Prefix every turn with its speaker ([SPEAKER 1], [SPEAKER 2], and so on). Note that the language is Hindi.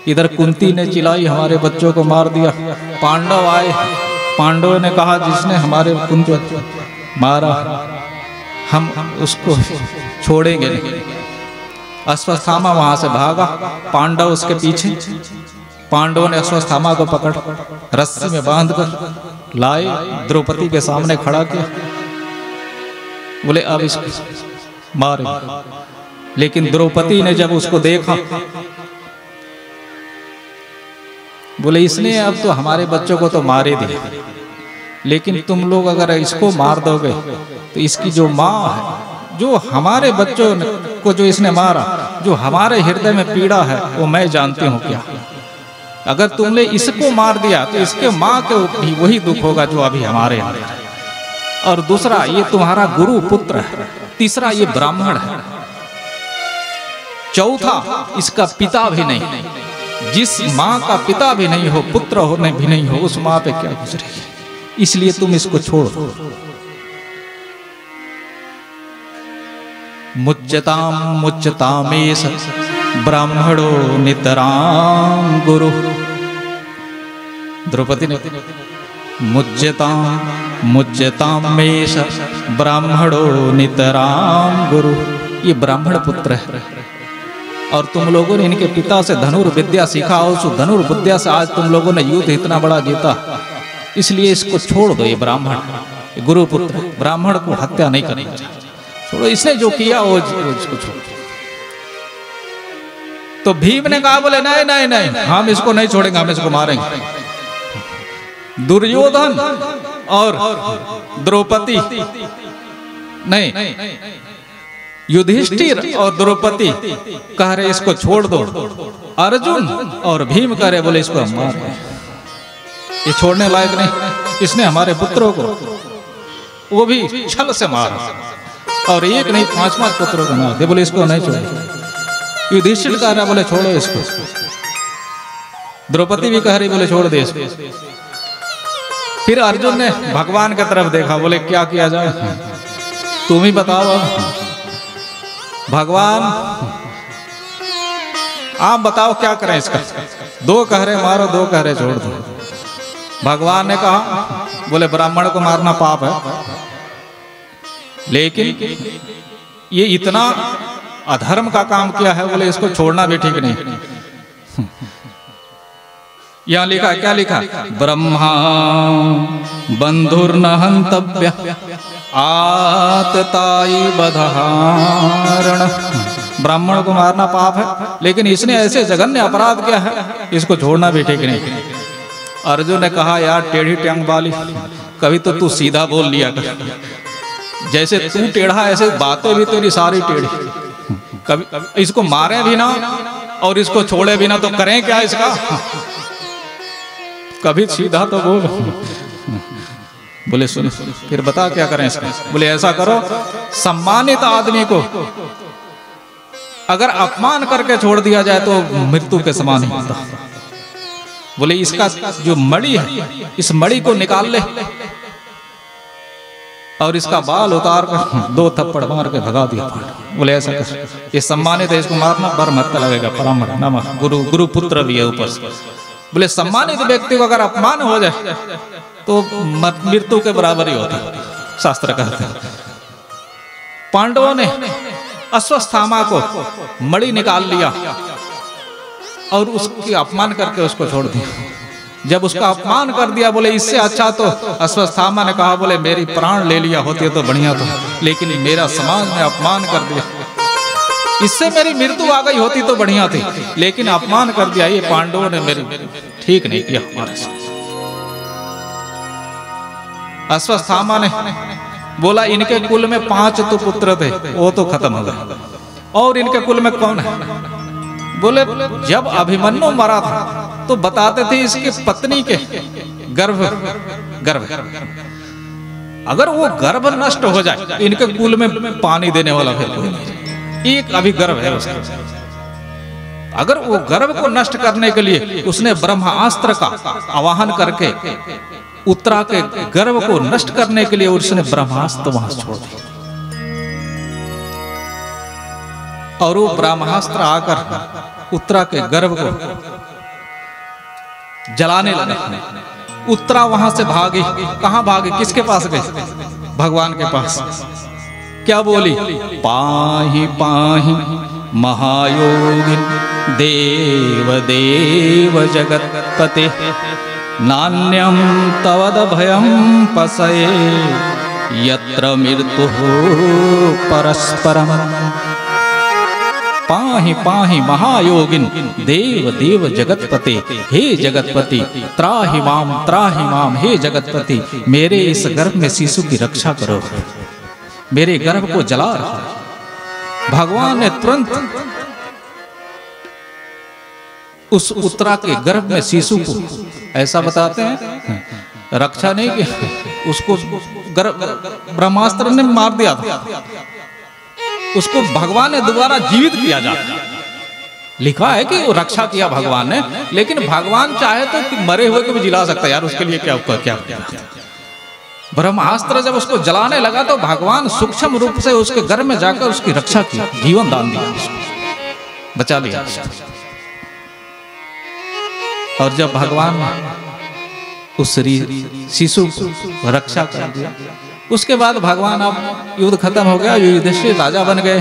[SPEAKER 1] इधर कुंती ने चिल्लाई हमारे बच्चों को मार दिया। पांडव आए, पांडवों ने कहा जिसने हमारे कुंती मारा हम उसको छोड़ेंगे नहीं। अश्वत्थामा वहां से भागा, पांडव उसके पीछे। पांडवों ने अश्वत्थामा को पकड़ रस्सी में बांधकर लाए, द्रौपदी के सामने खड़ा किया। बोले अब इसको मारे। लेकिन द्रौपदी ने जब उसको देखा, बोले इसने अब तो हमारे बच्चों को तो मारे दिया, लेकिन तुम लोग अगर इसको मार दोगे तो इसकी जो माँ है, जो हमारे बच्चों को जो इसने मारा, जो हमारे हृदय में पीड़ा है वो मैं जानती हूँ क्या। अगर तुमने इसको मार दिया तो इसके माँ के भी वही दुख होगा जो अभी हमारे अंदर है। और दूसरा, ये तुम्हारा गुरु पुत्र है। तीसरा, ये ब्राह्मण है। चौथा, इसका पिता भी नहीं। जिस माँ का पिता भी नहीं हो, पुत्र होने भी नहीं हो, उस माँ पे क्या गुजरेगी। इसलिए तुम इसको छोड़ो। मुच्यताम मुच्यतामेश ब्राह्मणो नितराम गुरु। द्रौपदी ने मुच्यताम मुच्यतामेश ब्राह्मणो नितराम गुरु। ये ब्राह्मण पुत्र है और तुम लोगों ने इनके पिता से धनुर्विद्या सीखा, और उस धनुर्विद्या से आज तुम लोगों ने युद्ध इतना बड़ा जीता। इसलिए इसको छोड़ दो। ये ब्राह्मण गुरु पुत्र, ब्राह्मण को हत्या नहीं करनी चाहिए। छोड़ो, इसने जो किया वो इसको छोड़ो। तो भीम ने कहा, बोले नहीं नहीं नहीं, हम इसको नहीं छोड़ेंगे, हम इसको मारेंगे। दुर्योधन और द्रौपदी नहीं, युधिष्ठिर और द्रौपदी कह रहे इसको छोड़ दो। अर्जुन और भीम कह रहे बोले इसको हम मार, ये छोड़ने लायक नहीं। इसने हमारे पुत्रों को वो भी छल से मारा, और एक नहीं 5-5 पुत्रों को मार दे। बोले इसको नहीं छोड़ो। युधिष्ठिर कह रहा, बोले छोड़ो इसको। द्रौपदी भी कह रही, बोले छोड़ दे इसको। फिर अर्जुन ने भगवान की तरफ देखा, बोले क्या किया जाए, तुम ही बताओ। भगवान आप बताओ क्या करें इसका। 2 कह रहे मारो, 2 कह रहे छोड़ दो। भगवान ने कहा, बोले ब्राह्मण को मारना पाप है, लेकिन ये इतना अधर्म का काम किया है, बोले इसको छोड़ना भी ठीक नहीं। यहाँ लिखा, क्या लिखा, ब्रह्मा बंधुर्न हंतव्य आतताई बधारण। ब्राह्मण को मारना पाप है, लेकिन इसने ऐसे जघन्य अपराध किया है, इसको छोड़ना भी ठीक नहीं। अर्जुन ने कहा, यार टेढ़ी टांग वाली, कभी तो तू सीधा बोल लिया कर। जैसे तू टेढ़ा, ऐसे बातें भी तेरी सारी टेढ़ी। कभी इसको मारे भी ना और इसको छोड़े भी ना, तो करें क्या इसका। कभी सीधा तो बोल। बोले सुन, फिर बता क्या करें इसका। बोले ऐसा करो, सम्मानित आदमी को अगर अपमान करके छोड़ दिया जाए तो मृत्यु के समान ही होता। बोले इसका जो मणि है, इस मणि को निकाल ले और इसका बाल उतार कर 2 थप्पड़ मार के भगा दिया। बोले ऐसा कर, ये सम्मानित है, इसको मारना बर मत लगेगा। ब्राह्मण नमः, गुरु पुत्र भी है ऊपर से। बोले सम्मानित व्यक्ति को अगर अपमान हो जाए तो मृत्यु के बराबर ही होता, शास्त्र कहते हैं। पांडवों ने अश्वत्थामा को मणि निकाल लिया और उसकी अपमान करके उसको छोड़ दिया। जब उसका अपमान कर दिया, बोले इससे अच्छा तो अश्वत्थामा ने कहा, बोले मेरी प्राण ले लिया होती तो बढ़िया था, लेकिन मेरा समाज में अपमान कर दिया। इससे मेरी मृत्यु आ गई होती तो बढ़िया थी, लेकिन अपमान कर दिया। ये पांडवों ने मेरी ठीक नहीं किया हमारे साथ। अश्वत्थामा ने बोला, इनके कुल में 5 तो पुत्र थे, वो तो खत्म हो गए, और इनके कुल में कौन है। बोले जब अभिमन्यु मरा था तो बताते थे इसकी पत्नी के गर्भ अगर वो गर्भ नष्ट हो जाए तो इनके कुल में पानी देने वाला फिर कोई नहीं। एक अभी गर्भ है उसका, अगर वो गर्भ को नष्ट करने के लिए उसने ब्रह्मास्त्र का आवाहन करके उत्तरा के गर्भ को नष्ट करने के लिए उसने ब्रह्मास्त्र वहां छोड़ दिया, और वो ब्रह्मास्त्र आकर उत्तरा के गर्भ को जलाने लगा। उत्तरा वहां से भागी। कहां भागी? किसके पास गई? भगवान के पास। क्या बोली? पाहि पाहि महायोगिन देव देव जगत्पते नान्यम तवद भयम पसये यत्र मृत्युः परस्परम। पाहि पाहि महायोगिन देव देव जगतपते, हे जगतपति त्राहि माम, हे जगतपति मेरे इस गर्भ में शिशु की रक्षा करो, मेरे गर्भ को जला रहा है। भगवान ने तुरंत उस उत्तरा के गर्भ में शिशु को, ऐसा बताते हैं, रक्षा नहीं की, उसको ब्रह्मास्त्र ने मार दिया था, उसको भगवान ने दोबारा जीवित किया जाता। लिखा है कि वो रक्षा किया भगवान ने, लेकिन भगवान चाहे तो मरे हुए को भी जिला सकता है यार, उसके लिए क्या ब्रह्मास्त्र जब उसको जलाने लगा तो भगवान सूक्ष्म रूप से उसके गर्भ में जाकर उसकी रक्षा की, जीवन दान दिया, बचा लिया। और जब भगवान उस शिशु को रक्षा कर दिया, उसके बाद भगवान अब युद्ध खत्म हो गया, युधिष्ठिर राजा बन गए।